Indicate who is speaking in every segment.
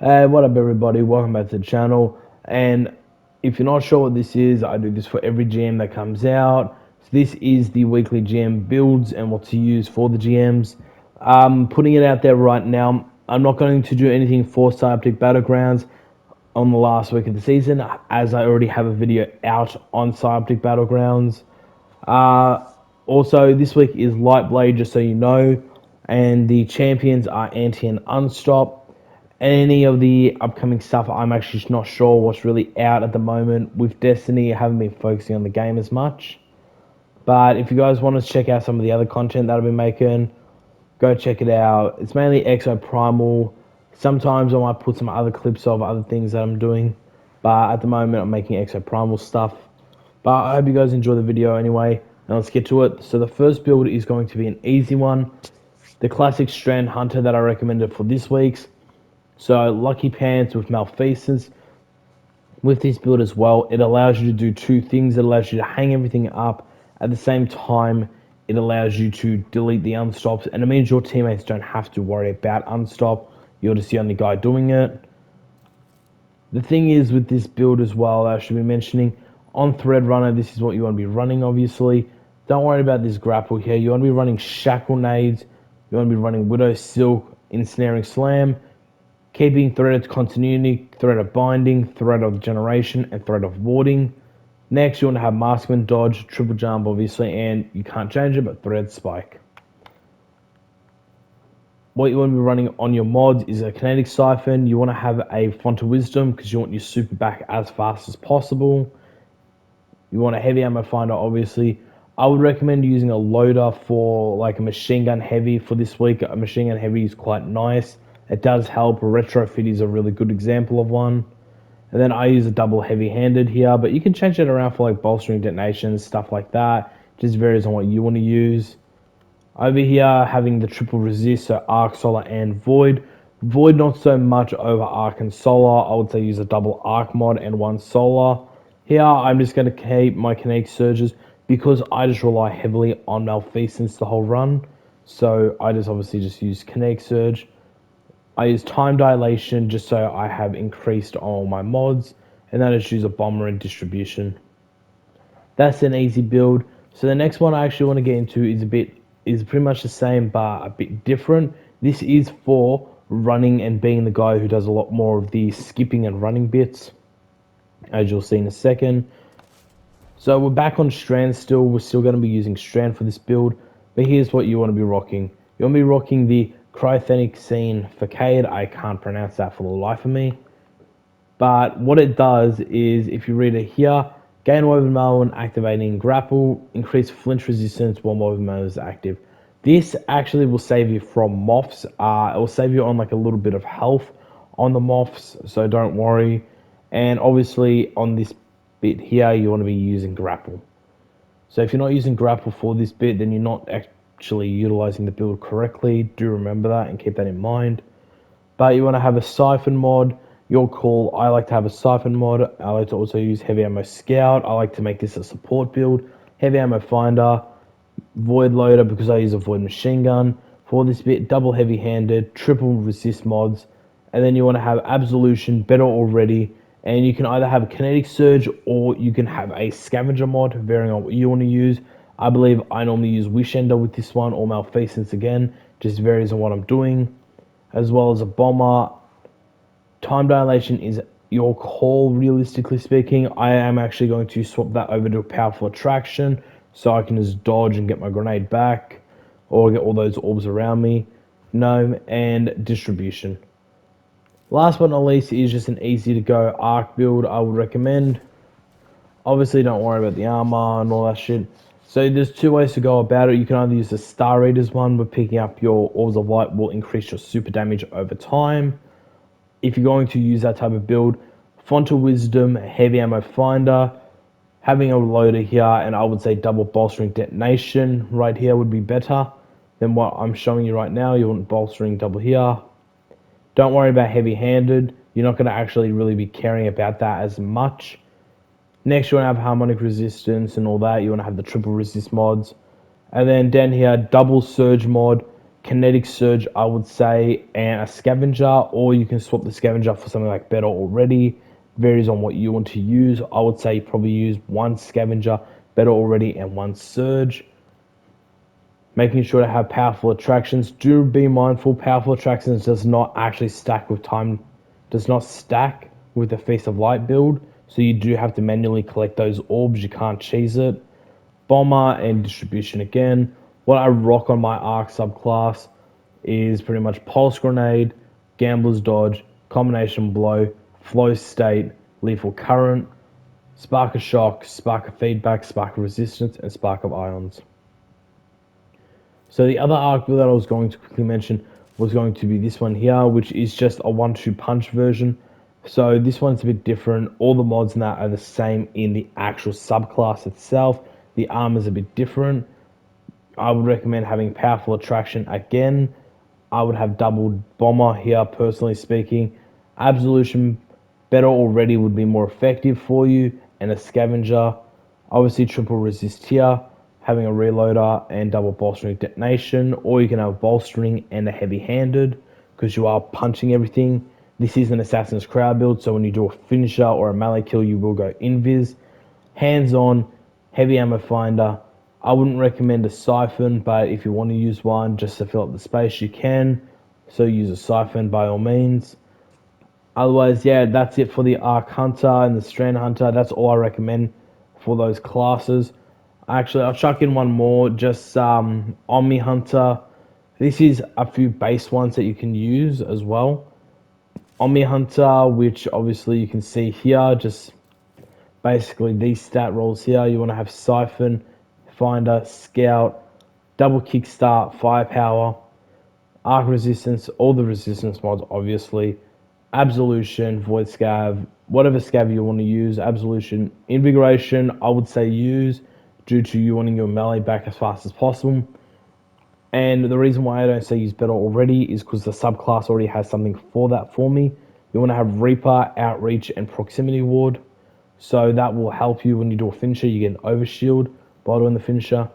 Speaker 1: What up everybody, welcome back to the channel. And if you're not sure what this is, I do this for every GM that comes out. So this is the weekly GM builds and what to use for the GMs. Putting it out there right now, I'm not going to do anything for Cyberptic Battlegrounds on the last week of the season, as I already have a video out on Cyberptic Battlegrounds. Also, this week is Lightblade, just so you know, and the champions are Anti and Unstop. Any of the upcoming stuff, I'm actually just not sure what's really out at the moment. With Destiny, I haven't been focusing on the game as much. But if you guys want to check out some of the other content that I've been making, go check it out. It's mainly Exo Primal. Sometimes I might put some other clips of other things that I'm doing. But at the moment, I'm making Exo Primal stuff. But I hope you guys enjoy the video anyway. Now let's get to it. So the first build is going to be an easy one. The classic Strand Hunter that I recommended for this week's. So Lucky Pants with Malfeasance. With this build as well, it allows you to do two things. It allows you to hang everything up. At the same time, it allows you to delete the unstops. And it means your teammates don't have to worry about unstop. You're just the only guy doing it. The thing is with this build as well, I should be mentioning, on Thread Runner, this is what you want to be running, obviously. Don't worry about this grapple here. You want to be running Shackle Nades. You want to be running Widow Silk, Ensnaring Slam, keeping Thread of Continuity, Thread of Binding, Thread of Generation, and Thread of Warding. Next, you want to have Marksman Dodge, Triple Jump, obviously, and you can't change it, but Thread Spike. What you want to be running on your mods is a Kinetic Siphon. You want to have a Font of Wisdom because you want your super back as fast as possible. You want a Heavy Ammo Finder, obviously. I would recommend using a loader for like a Machine Gun Heavy for this week. A Machine Gun Heavy is quite nice. It does help. Retrofit is a really good example of one. And then I use a double heavy-handed here, but you can change it around for like bolstering detonations, stuff like that. Just varies on what you want to use. Over here, having the triple resist, so Arc, Solar, and Void. Void not so much over Arc and Solar. I would say use a double Arc mod and one Solar. Here, I'm just going to keep my Kinetic Surges because I just rely heavily on Malfeasance the whole run. So I just obviously just use Kinetic Surge. I use Time Dilation just so I have increased all my mods. And then I just use a Bomber and Distribution. That's an easy build. So the next one I actually want to get into is pretty much the same but a bit different. This is for running and being the guy who does a lot more of the skipping and running bits, as you'll see in a second. So we're back on Strand still. We're still going to be using Strand for this build, but here's what you want to be rocking. You want to be rocking the Cryogenic Scene Facade. I can't pronounce that for the life of me. But what it does is, if you read it here, gain Woven Mail when activating Grapple, increase flinch resistance while Woven Mail is active. This actually will save you from moths. It will save you on like a little bit of health on the moths, so don't worry. And obviously on this bit here, you want to be using Grapple. So if you're not using Grapple for this bit, then you're not actually utilizing the build correctly. Do remember that and keep that in mind. But you want to have a Siphon mod. Your call. I like to have a Siphon mod. I like to also use Heavy Ammo Scout. I like to make this a support build. Heavy Ammo Finder, Void Loader because I use a Void Machine Gun. For this bit, double heavy-handed, triple resist mods. And then you want to have Absolution, Better Already. And you can either have a Kinetic Surge or you can have a Scavenger mod, varying on what you want to use. I believe I normally use Wish Ender with this one or Malfeasance again. Just varies on what I'm doing. As well as a Bomber. Time Dilation is your call, realistically speaking. I am actually going to swap that over to a Powerful Attraction so I can just dodge and get my grenade back or get all those orbs around me. No, and Distribution. Last but not least is just an easy to go arc build I would recommend. Obviously don't worry about the armor and all that shit. So there's two ways to go about it. You can either use the Star Eaters one, where picking up your Orbs of Light will increase your super damage over time. If you're going to use that type of build, Font of Wisdom, Heavy Ammo Finder, having a loader here, and I would say double bolstering detonation right here would be better than what I'm showing you right now. You want bolstering double here. Don't worry about heavy-handed. You're not going to actually really be caring about that as much. Next, you want to have harmonic resistance and all that. You want to have the triple resist mods. And then down here, double surge mod, Kinetic Surge, I would say, and a Scavenger, or you can swap the Scavenger for something like Better Already. Varies on what you want to use. I would say probably use one Scavenger, Better Already, and one Surge. Making sure to have powerful attractions. Do be mindful, powerful attractions does not actually stack with time, does not stack with the Feast of Light build. So you do have to manually collect those orbs. You can't cheese it. Bomber and distribution again. What I rock on my arc subclass is pretty much Pulse Grenade, Gambler's Dodge, Combination Blow, Flow State, Lethal Current, Spark of Shock, Spark of Feedback, Spark of Resistance, and Spark of Ions. So the other arc build that I was going to quickly mention was going to be this one here, which is just a 1-2 punch version. So this one's a bit different. All the mods in that are the same in the actual subclass itself. The armor's a bit different. I would recommend having Powerful Attraction again. I would have double Bomber here, personally speaking. Absolution, Better Already would be more effective for you, and a Scavenger. Obviously, triple resist here, having a Reloader and double bolstering detonation, or you can have bolstering and a heavy-handed, because you are punching everything. This is an Assassin's Crowd build, so when you do a finisher or a melee kill, you will go invis. Hands-on, heavy ammo finder. I wouldn't recommend a siphon, but if you want to use one just to fill up the space, you can. So use a siphon by all means. Otherwise, yeah, that's it for the Arc Hunter and the Strand Hunter. That's all I recommend for those classes. Actually, I'll chuck in one more, just Omni Hunter. This is a few base ones that you can use as well. Omni Hunter, which obviously you can see here, just basically these stat rolls here. You want to have Siphon, Finder, Scout, Double Kickstart, Firepower, Arc Resistance, all the resistance mods obviously, Absolution, Void Scav, whatever scav you want to use. Absolution, Invigoration, I would say use, due to you wanting your melee back as fast as possible. And the reason why I don't say use Better Already is because the subclass already has something for that for me. You want to have Reaper, Outreach, and Proximity Ward. So that will help you when you do a finisher. You get an overshield by doing the finisher.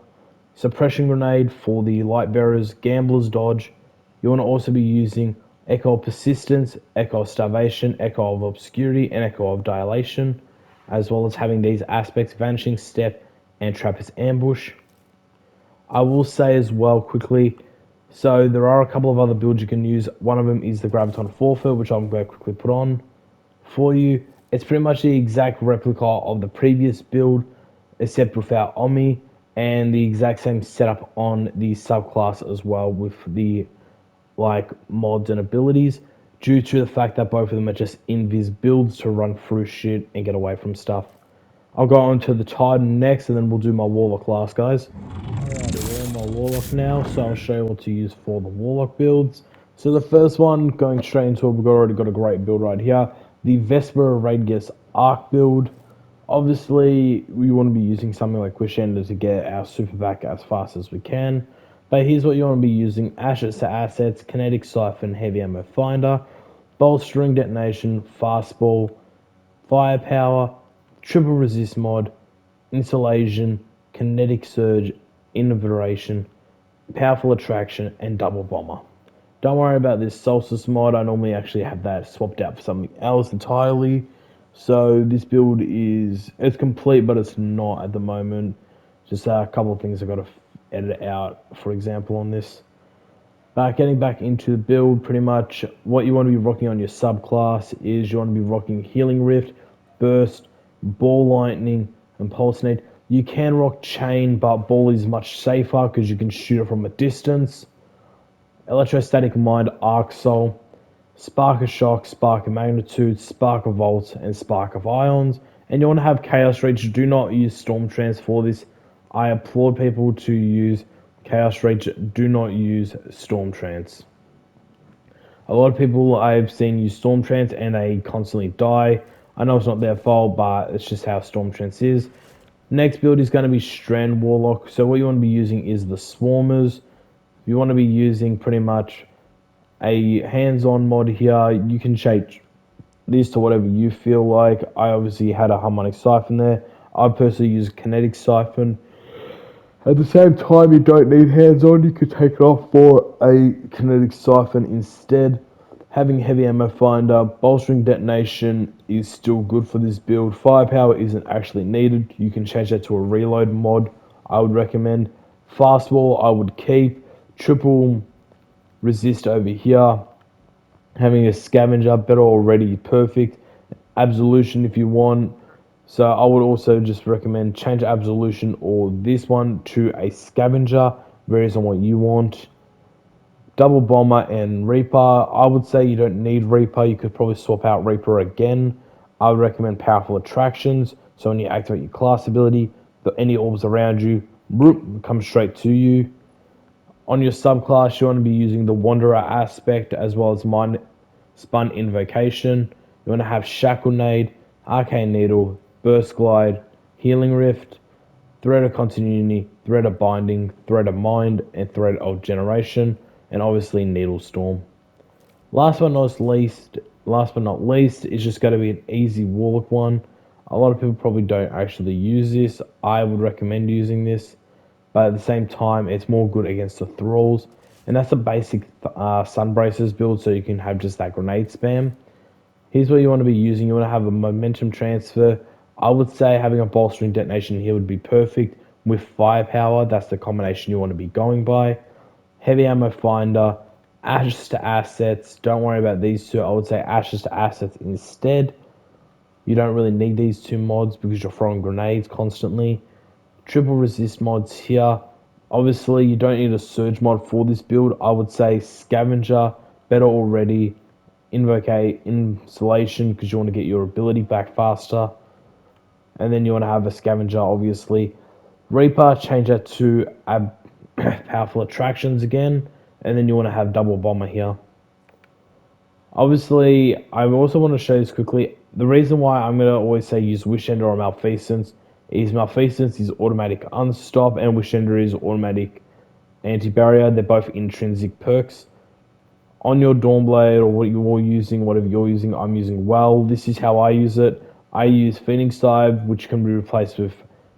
Speaker 1: Suppression Grenade for the Light Bearers, Gambler's Dodge. You want to also be using Echo of Persistence, Echo of Starvation, Echo of Obscurity, and Echo of Dilation, as well as having these aspects, Vanishing Step and Trappist Ambush. I will say as well quickly, so there are a couple of other builds you can use. One of them is the Graviton Forfeit, which I'm going to quickly put on for you. It's pretty much the exact replica of the previous build, except without Omni, and the exact same setup on the subclass as well, with the mods and abilities, due to the fact that both of them are just invis builds to run through shit and get away from stuff. I'll go on to the Titan next, and then we'll do my Warlock last, guys. Alright, we're on my Warlock now, so I'll show you what to use for the Warlock builds. So the first one, going straight into it, we've already got a great build right here. The Vesper Radius Arc build. Obviously, we want to be using something like Quishender to get our super back as fast as we can. But here's what you want to be using: Ashes to Assets, Kinetic Siphon, Heavy Ammo Finder, Bolstering Detonation, Fastball, Firepower, Triple Resist Mod, Insulation, Kinetic Surge, Innovation, Powerful Attraction, and Double Bomber. Don't worry about this Solstice mod. I normally actually have that swapped out for something else entirely. So this build it's complete, but it's not at the moment. Just a couple of things I've got to edit out, for example, on this. But getting back into the build, pretty much what you want to be rocking on your subclass is you want to be rocking Healing Rift, Burst, Ball Lightning, and Pulse Nade. You can rock Chain, but Ball is much safer because you can shoot it from a distance. Electrostatic Mind, Arc Soul, Spark of Shock, Spark of Magnitude, Spark of Volt, and Spark of Ions. And you want to have Chaos Reach. Do not use Storm Trance for this. I applaud people to use Chaos Reach. Do not use Storm Trance. A lot of people I've seen use Storm Trance and they constantly die. I know it's not their fault, but it's just how Storm Trance is. Next build is going to be Strand Warlock. So what you want to be using is the Swarmers. You want to be using pretty much a hands-on mod here. You can change this to whatever you feel like. I obviously had a Harmonic Siphon there. I personally use Kinetic Siphon. At the same time, you don't need hands-on, you could take it off for a kinetic siphon instead. Having heavy ammo finder, bolstering detonation is still good for this build. Firepower isn't actually needed. You can change that to a reload mod, I would recommend. Fastball, I would keep. Triple resist over here. Having a scavenger, better already, perfect. Absolution if you want. So I would also just recommend change absolution or this one to a scavenger, varies on what you want. Double bomber and reaper. I would say you don't need reaper. You could probably swap out reaper again. I would recommend powerful attractions. So when you activate your class ability, any orbs around you come straight to you. On your subclass, you want to be using the Wanderer aspect as well as Mind Spun Invocation. You want to have Shackle Nade, Arcane Needle, Burst Glide, Healing Rift, Thread of Continuity, Thread of Binding, Thread of Mind, and Thread of Generation, and obviously Needle Storm. Last but not least, is just going to be an easy Warlock one. A lot of people probably don't actually use this. I would recommend using this, but at the same time, it's more good against the thralls. And that's a basic Sun Bracers build, so you can have just that grenade spam. Here's what you want to be using. You want to have a momentum transfer. I would say having a bolstering detonation here would be perfect. With firepower, that's the combination you want to be going by. Heavy ammo finder, ashes to assets. Don't worry about these two. I would say ashes to assets instead. You don't really need these two mods because you're throwing grenades constantly. Triple resist mods here. Obviously, you don't need a surge mod for this build. I would say scavenger, better already. Invoke insulation because you want to get your ability back faster. And then you want to have a scavenger, obviously. Reaper, change that to powerful attractions again. And then you want to have double bomber here. Obviously, I also want to show this quickly. The reason why I'm going to always say use Wish Ender or Malfeasance is automatic unstop and Wish Ender is automatic anti-barrier. They're both intrinsic perks. On your Dawnblade or what you're using, whatever you're using, I'm using Well. This is how I use it. I use Phoenix Dive, which can be replaced with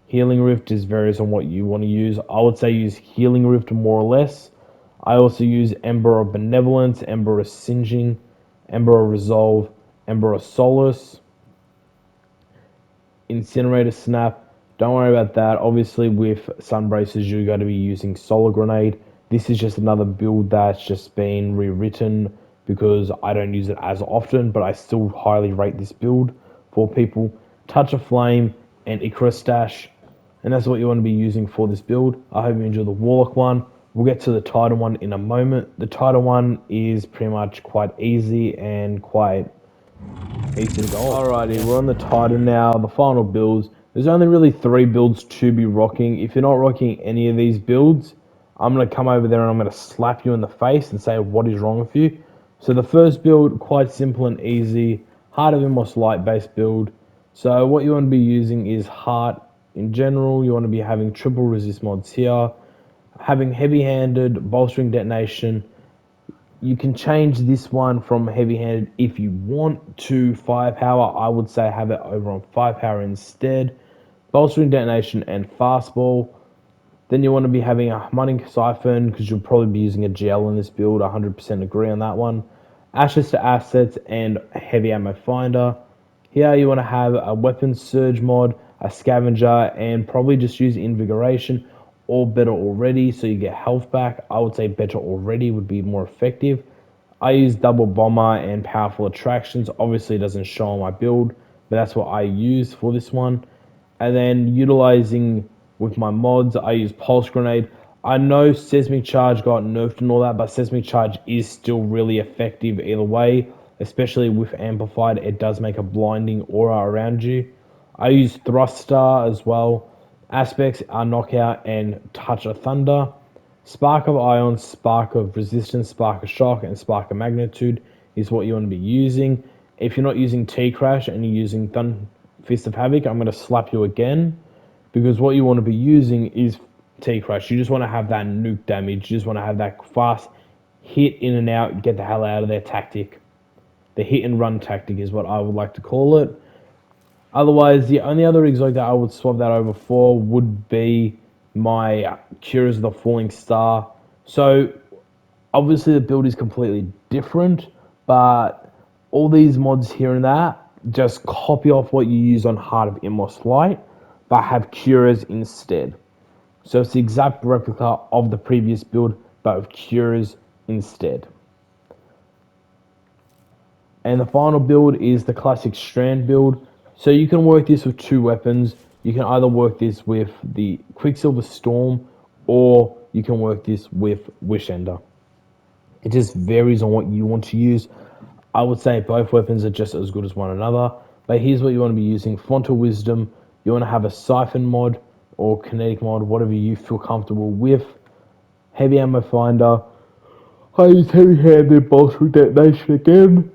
Speaker 1: Healing Rift. It varies on what you want to use. I would say use Healing Rift more or less. I also use Ember of Benevolence, Ember of Singeing, Ember of Resolve, Ember of Solace, Incinerator Snap. Don't worry about that. Obviously, with Sunbracers, you're going to be using Solar Grenade. This is just another build that's just been rewritten because I don't use it as often, but I still highly rate this build for people. Touch of Flame and Icarus Stash, and that's what you want to be using for this build. I hope you enjoy the Warlock one. We'll get to the Titan one in a moment. The Titan one is pretty much quite easy and quite easy to go on. Alrighty, we're on the Titan now, the final builds. There's only really 3 builds to be rocking. If you're not rocking any of these builds, I'm going to come over there and I'm going to slap you in the face and say what is wrong with you. So the first build, quite simple and easy. Heart of Immortal Light based build. So what you want to be using is Heart in general. You want to be having triple resist mods here. Having heavy-handed, bolstering detonation. You can change this one from heavy-handed if you want to firepower. I would say have it over on firepower instead. Bolstering detonation and fastball. Then you want to be having a mining siphon because you'll probably be using a GL in this build. 100% agree on that one. Ashes to assets and heavy ammo finder. Here you want to have a weapons surge mod, a scavenger, and probably just use invigoration or better already so you get health back. I would say better already would be more effective. I use double bomber and powerful attractions. Obviously it doesn't show on my build, but that's what I use for this one. And then utilizing with my mods, I use pulse grenade. I know seismic charge got nerfed and all that, but seismic charge is still really effective either way, especially with amplified. It does make a blinding aura around you. I use thruster as well. Aspects are knockout and touch of thunder. Spark of ion, spark of resistance, spark of shock, and spark of magnitude is what you want to be using. If you're not using T-Crash and you're using Fist of Havoc, I'm going to slap you again because what you want to be using is T-Crash. You just want to have that nuke damage. You just want to have that fast hit in and out, get the hell out of there tactic. The hit and run tactic is what I would like to call it. Otherwise, the only other exotic that I would swap that over for would be my Cures of the Falling Star. So obviously the build is completely different, but all these mods here and there just copy off what you use on Heart of Inmost Light, but have Cures instead. So it's the exact replica of the previous build, but with Cures instead. And the final build is the classic Strand build. So you can work this with two weapons. You can either work this with the Quicksilver Storm, or you can work this with Wishender. It just varies on what you want to use. I would say both weapons are just as good as one another. But here's what you want to be using. Font of Wisdom. You want to have a Siphon mod or Kinetic mod, whatever you feel comfortable with. Heavy Ammo Finder. I use Heavy-Handed Bolstering Detonation again,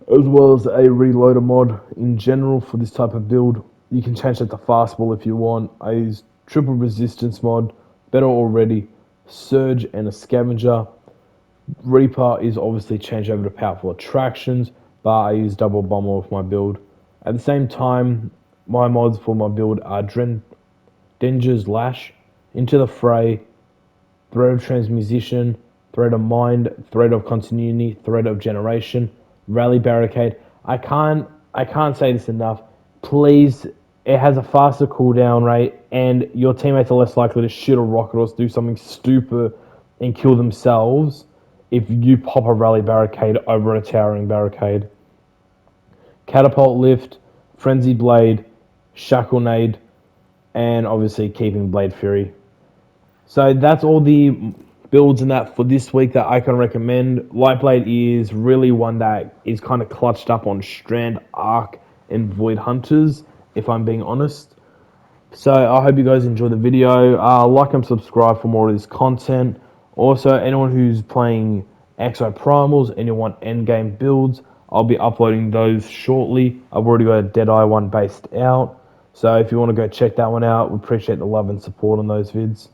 Speaker 1: as well as a Reloader mod in general for this type of build. You can change that to Fastball if you want. I use Triple Resistance mod. Better already. Surge and a Scavenger. Reaper is obviously changed over to Powerful Attractions, but I use Double Bomber with my build. At the same time, my mods for my build are Denger's Lash, Into the Fray, Thread of Transmusician, Thread of Mind, Thread of Continuity, Thread of Generation, Rally Barricade. I can't say this enough. Please, it has a faster cooldown rate, and your teammates are less likely to shoot a rocket or do something stupid and kill themselves if you pop a Rally Barricade over a towering barricade. Catapult Lift, Frenzy Blade, Shackle Nade, and obviously keeping Blade Fury. So that's all the builds and that for this week that I can recommend. Lightblade is really one that is kind of clutched up on Strand, Arc, and Void Hunters, if I'm being honest. So I hope you guys enjoy the video. Like and subscribe for more of this content. Also, anyone who's playing Exo Primals and you want endgame builds, I'll be uploading those shortly. I've already got a Deadeye one based out. So if you want to go check that one out, we appreciate the love and support on those vids.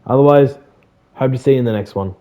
Speaker 1: Otherwise, hope to see you in the next one.